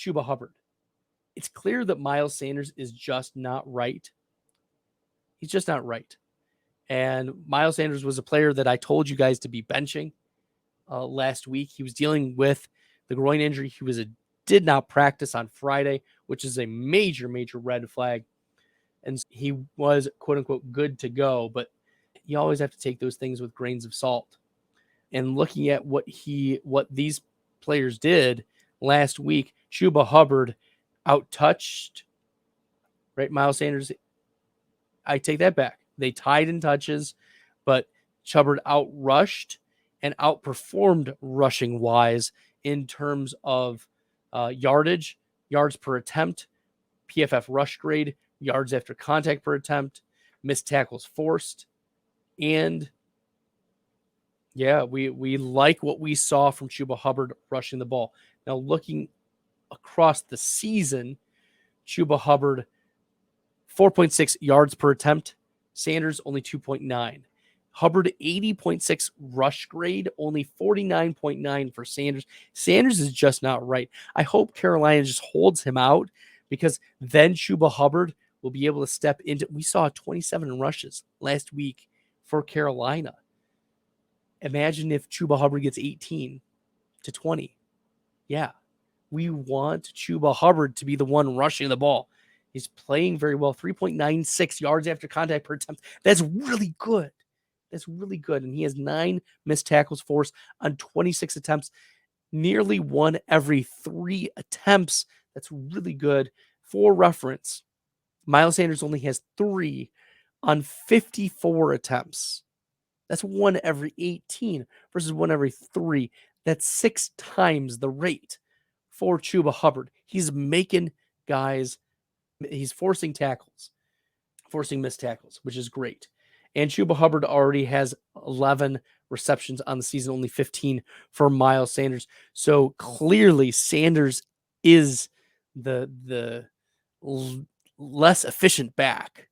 Chuba Hubbard. It's clear that Miles Sanders is just not right. He's just not right. And Miles Sanders was a player that I told you guys to be benching last week. He was dealing with the groin injury. He did not practice on Friday, which is a major, major red flag. And he was, quote unquote, good to go. But you always have to take those things with grains of salt. And looking at what these players did last week, Chuba Hubbard outtouched, right? Miles Sanders. I take that back. They tied in touches, but Hubbard outrushed and outperformed rushing wise in terms of yardage, yards per attempt, PFF rush grade, yards after contact per attempt, missed tackles forced. And yeah, we like what we saw from Chuba Hubbard rushing the ball. Now, looking across the season, Chuba Hubbard, 4.6 yards per attempt. Sanders, only 2.9. Hubbard, 80.6 rush grade, only 49.9 for Sanders. Sanders is just not right. I hope Carolina just holds him out, because then Chuba Hubbard will be able to step into. We saw 27 rushes last week for Carolina. Imagine if Chuba Hubbard gets 18 to 20. Yeah, we want Chuba Hubbard to be the one rushing the ball. He's playing very well. 3.96 yards after contact per attempt. That's really good. That's really good. And he has 9 missed tackles forced on 26 attempts, nearly 1 every 3 attempts. That's really good. For reference, Miles Sanders only has 3 on 54 attempts. That's 1 every 18 versus 1 every 3. That's 6 times the rate for Chuba Hubbard. He's making guys, he's forcing tackles, forcing missed tackles, which is great. And Chuba Hubbard already has 11 receptions on the season, only 15 for Miles Sanders. So clearly Sanders is the less efficient back.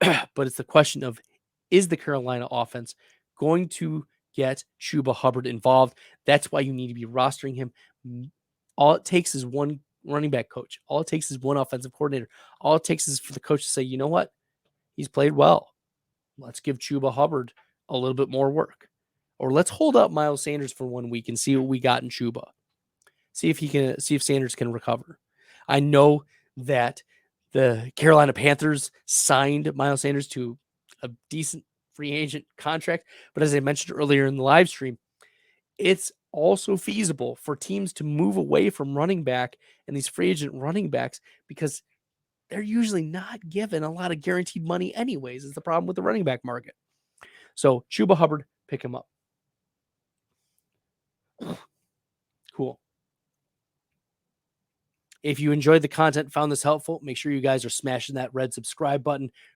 But it's the question of, is the Carolina offense going to get Chuba Hubbard involved? That's why you need to be rostering him. All it takes is one running back coach. All it takes is one offensive coordinator. All it takes is for the coach to say, you know what? He's played well. Let's give Chuba Hubbard a little bit more work. Or let's hold up Miles Sanders for 1 week and see what we got in Chuba. See if Sanders can recover. I know that the Carolina Panthers signed Miles Sanders to a decent free agent contract. But as I mentioned earlier in the live stream, it's also feasible for teams to move away from running back and these free agent running backs, because they're usually not given a lot of guaranteed money anyways. It's the problem with the running back market. So Chuba Hubbard, pick him up. Cool. If you enjoyed the content, found this helpful, make sure you guys are smashing that red subscribe button.